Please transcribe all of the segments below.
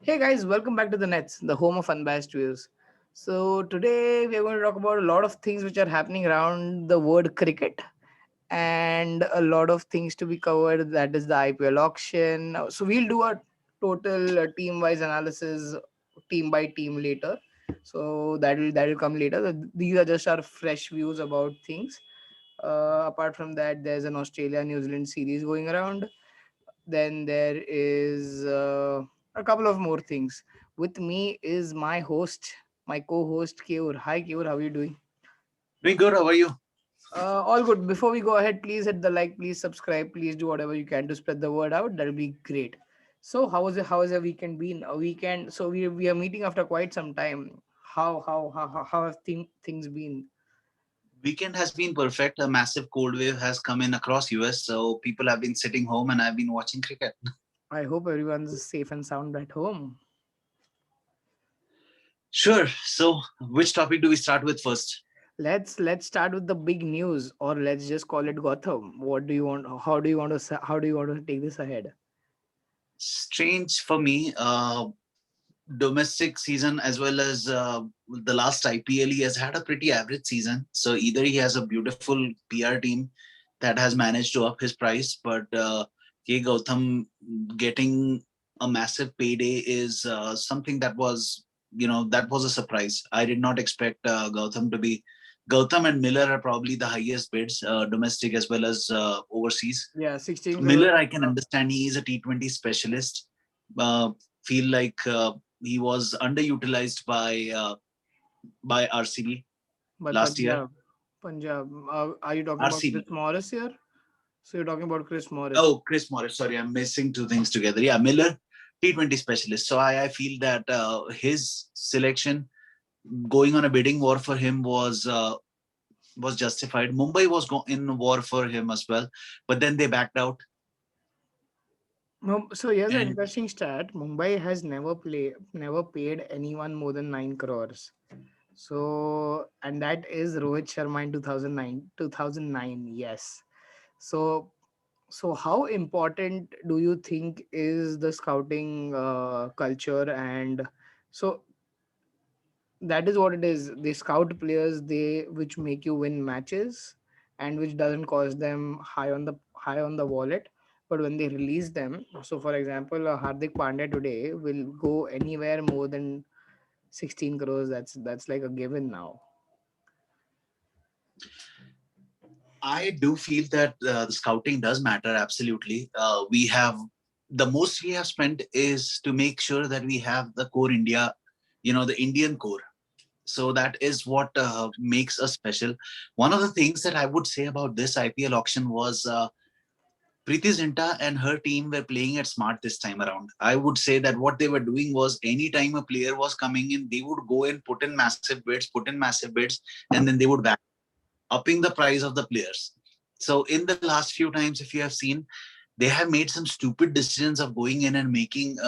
Hey guys, welcome back to the Nets, the home of unbiased views. So today we are going to talk about a lot of things which are happening around the word cricket and a lot of things to be covered. That is the IPL auction. So we'll do a total team-wise analysis, team by team later. So that will come later. These are just our fresh views about things. Apart from that, there's an Australia New Zealand series going around. Then there is a couple of more things. With me is my host, my co-host Keur. Hi Keur, how are you doing? Doing good. How are you? All good. Before we go ahead, please hit the like, please subscribe, please do whatever you can to spread the word out. That'll be great. So how has your weekend been? A weekend. So we are meeting after quite some time. How have things been? Weekend has been perfect. A massive cold wave has come in across US, so people have been sitting home and I've been watching cricket. I hope everyone's safe and sound at home. Sure. So, which topic do we start with first? Let's start with the big news, or let's just call it Gotham. What do you want? How do you want to take this ahead? Strange for me. Domestic season as well as the last IPL, he has had a pretty average season. So either he has a beautiful PR team that has managed to up his price, but K. Gautam getting a massive payday is something that was, that was a surprise. I did not expect Gautam to be. Gautam and Miller are probably the highest bids, domestic as well as overseas. Yeah, 16 crores. Miller, I can understand he is a T20 specialist. Uh, feel like he was underutilized by RCB By last year. Punjab. Are you talking about Chris RCB. Morris here? So you're talking about Chris Morris. Oh, Chris Morris. Sorry, I'm missing two things together. Yeah, Miller, T20 specialist. So I feel that his selection going on a bidding war for him was justified. Mumbai was in war for him as well, but then they backed out. So here's an And interesting stat. Mumbai has never paid anyone more than 9 crores. So and that is Rohit Sharma in 2009. 2009, yes. So So, how important do you think is the scouting culture? And so that is what it is. They scout players, they which make you win matches, and which doesn't cost them high on the wallet. But when they release them, so for example, Hardik Pandya today will go anywhere more than 16 crores. That's like a given now. I do feel that the scouting does matter absolutely. We have the most we have spent is to make sure that we have the core India, the Indian core. So that is what makes us special. One of the things that I would say about this IPL auction was Preeti Zinta and her team were playing it smart this time around. I would say that what they were doing was anytime a player was coming in, they would go and put in massive bids, and then they would back upping the price of the players. So in the last few times, if you have seen, they have made some stupid decisions of going in and making,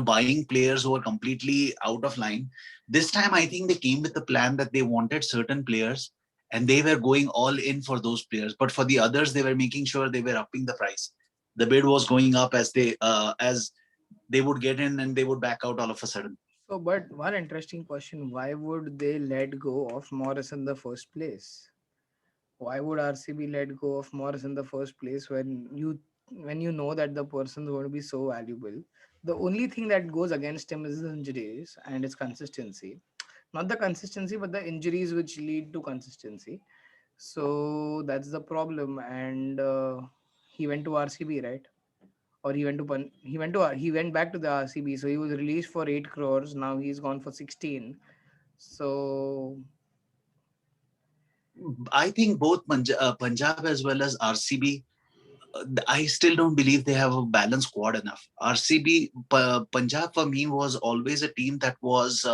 buying players who are completely out of line. This time, I think they came with the plan that they wanted certain players and they were going all in for those players. But for the others, they were making sure they were upping the price. The bid was going up as they would get in and they would back out all of a sudden. So, but one interesting question: why would they let go of Morris in the first place? Why would RCB let go of Morris in the first place when you know that the person's going to be so valuable? The only thing that goes against him is his injuries and his consistency. Not the consistency, but the injuries which lead to consistency. So that's the problem. And he went to RCB, right? Or he went back to the RCB. So he was released for 8 crores. Now he's gone for 16. So I think both Punjab as well as RCB, I still don't believe they have a balanced squad enough. RCB, Punjab for me was always a team that was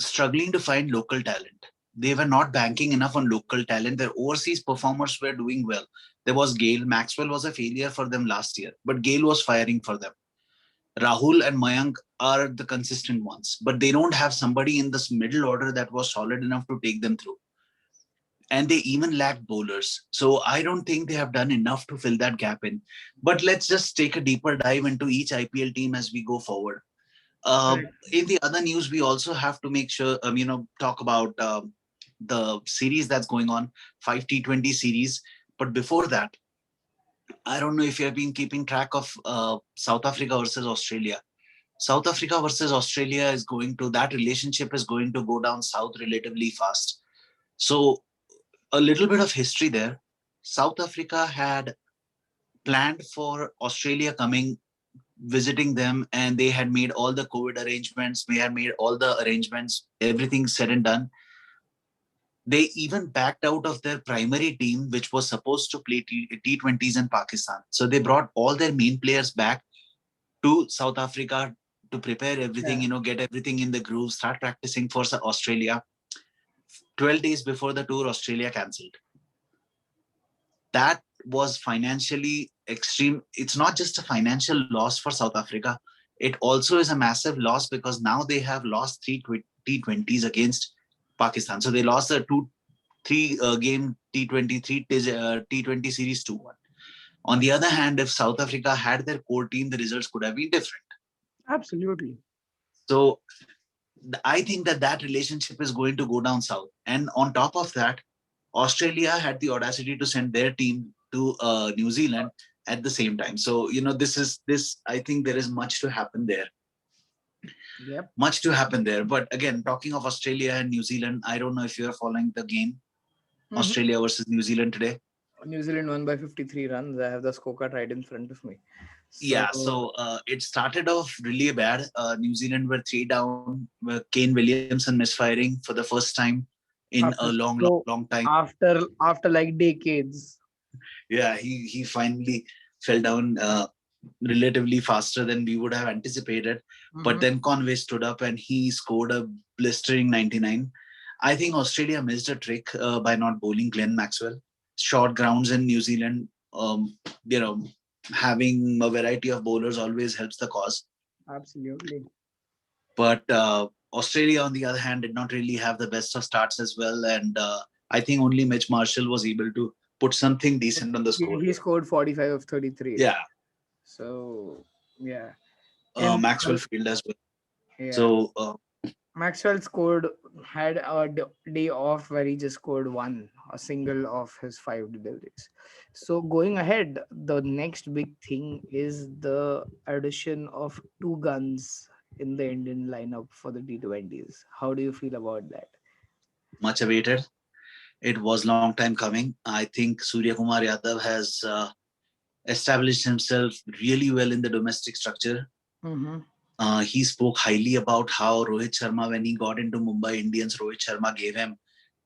struggling to find local talent. They were not banking enough on local talent. Their overseas performers were doing well. There was Gale. Maxwell was a failure for them last year, but Gale was firing for them. Rahul and Mayank are the consistent ones, but they don't have somebody in this middle order that was solid enough to take them through. and they even lack bowlers. So I don't think they have done enough to fill that gap in. But let's just take a deeper dive into each IPL team as we go forward. Uh, Correct. in the other news, we also have to make sure, talk about the series that's going on, 5 T20 series. But before that, I don't know if you have been keeping track of South Africa versus Australia. South Africa versus Australia is going to, that relationship is going to go down south relatively fast. So, a little bit of history there. South Africa had planned for Australia coming, visiting them, and they had made all the COVID arrangements. They had made all the arrangements, everything said and done. They even backed out of their primary team, which was supposed to play T20s in Pakistan. So they brought all their main players back to South Africa to prepare everything, Yeah, get everything in the groove, start practicing for Australia. 12 days before the tour, Australia cancelled. That was financially extreme. It's not just a financial loss for South Africa, it also is a massive loss because now they have lost three T20s against Pakistan. So they lost the three game T20 series 2-1. On the other hand, if South Africa had their core team, the results could have been different. absolutely. So I think that relationship is going to go down south. And on top of that, Australia had the audacity to send their team to New Zealand at the same time. So this. I think there is much to happen there. Yep. Much to happen there. But again, talking of Australia and New Zealand, I don't know if you are following the game, Hmm. Australia versus New Zealand today. New Zealand won by 53 runs. I have the scorecard right in front of me. Yeah, So, so it started off really bad. New Zealand were three down. Kane Williamson misfiring for the first time in a after long, long, so long time. after like decades. Yeah, he finally fell down relatively faster than we would have anticipated. But Hmm. then Conway stood up and he scored a blistering 99. I think Australia missed a trick by not bowling Glenn Maxwell. Short grounds in New Zealand, you know, having a variety of bowlers always helps the cause. Absolutely. But Australia, on the other hand, did not really have the best of starts as well. And I think only Mitch Marshall was able to put something decent on the He scoreboard. scored 45 of 33. Yeah, So, yeah. And Maxwell failed as well. yeah, So Maxwell scored had a day off where he just scored a single of his five deliveries. So going ahead, the next big thing is the addition of two guns in the Indian lineup for the T20s. How do you feel about that? much awaited. It was long time coming. I think Surya Kumar Yadav has established himself really well in the domestic structure. Mm-hmm. He spoke highly about how Rohit Sharma, when he got into Mumbai Indians, Rohit Sharma gave him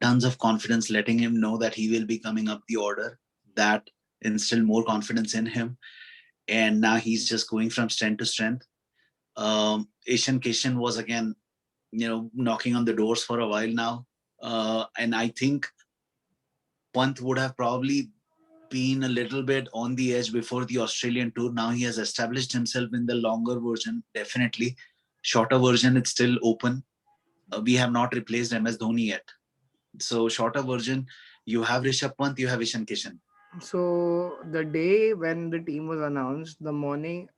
tons of confidence, letting him know that he will be coming up the order. That instilled more confidence in him. And now he's just going from strength to strength. Ishan Kishan was again, knocking on the doors for a while now. And I think Pant would have probably been a little bit on the edge before the Australian tour. Now he has established himself in the longer version, definitely. Shorter version, it's still open. We have not replaced MS Dhoni yet. So, shorter version, you have Rishabh Pant, you have Ishan Kishan. So the day when the team was announced, that morning,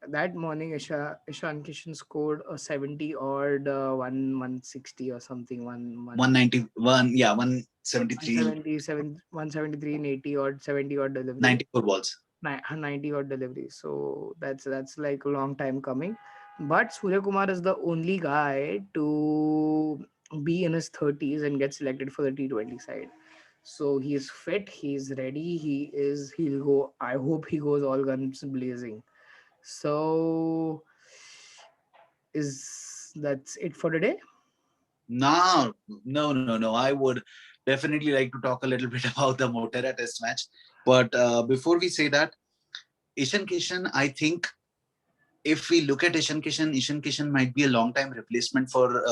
Ishan Kishan scored a 70 odd 160 or something, 191, yeah, 173, 173 and 80 odd 70 odd deliveries, 94 balls. 90 odd deliveries. So that's like a long time coming. But Surya Kumar is the only guy to be in his 30s and get selected for the T20 side. So he's fit, he's ready, he'll go. I hope he goes all guns blazing. So is that's it for today? No, no. I would definitely like to talk a little bit about the Motera test match. But before we say that, Ishan Kishan, I think if we look at Ishan Kishan might be a long time replacement for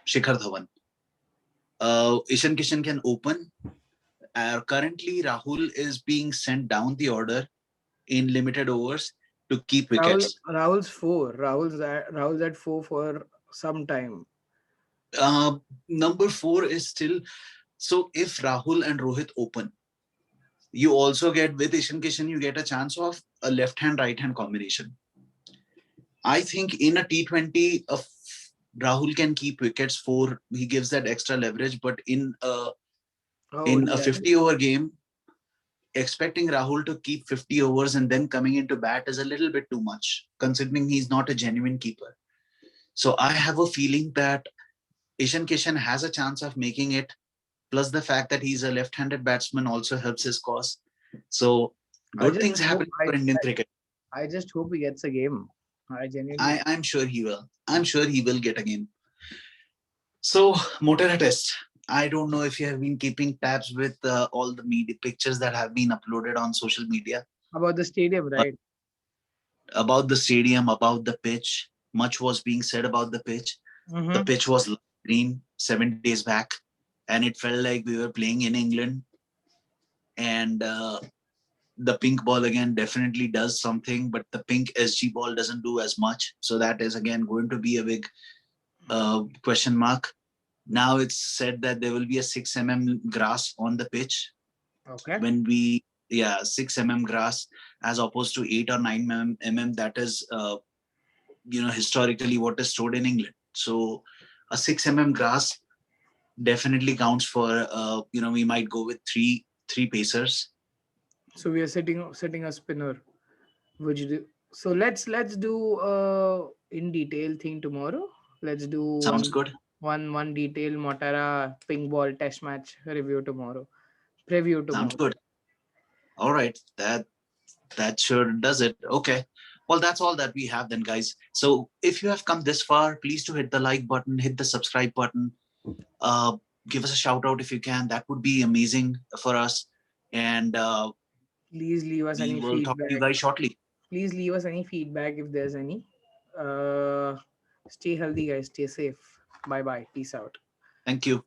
Shikhar Dhawan. Ishan Kishan can open. Currently, Rahul is being sent down the order in limited overs to keep wickets. Rahul's four. Rahul's at four for some time. Uh, Number four is still So if Rahul and Rohit open, you also get with Ishan Kishan, you get a chance of a left hand right hand combination. I think in a T20, Rahul can keep wickets for he gives that extra leverage, but Oh in a yes. 50 over game, expecting Rahul to keep 50 overs and then coming into bat is a little bit too much, considering he's not a genuine keeper. So I have a feeling that Ishan Kishan has a chance of making it. Plus the fact that he's a left-handed batsman also helps his cause. So I good just things hope happening for Indian cricket. I just hope he gets a game. I genuinely. I'm sure he will. I'm sure he will get again. So Motera test. I don't know if you have been keeping tabs with all the media pictures that have been uploaded on social media, About the stadium, but right? about the stadium, about the pitch. Much was being said about the pitch. The Mm-hmm. pitch was green 7 days back, and it felt like we were playing in England. And the pink ball again definitely does something, but the pink SG ball doesn't do as much. So that is again going to be a big question mark. Now it's said that there will be a 6 mm grass on the pitch Okay. when we, yeah, 6 mm grass as opposed to 8 or 9 mm. That is, historically what is stored in England. So a 6 mm grass definitely counts for, we might go with three pacers. So we are setting a spinner. Which do, so let's do in detail thing tomorrow. Let's do Sounds good. one detail Motera ping ball test match review tomorrow. Preview Sounds tomorrow. good. All right. That sure does it. Okay. Well, that's all that we have then, guys. So if you have come this far, please do hit the like button, hit the subscribe button. Uh, Give us a shout out if you can. That would be amazing for us. And Please leave us we any will talk to you feedback. guys shortly. Please leave us any feedback if there's any. Uh, Stay healthy, guys. Stay safe. Bye bye. Peace out. Thank you.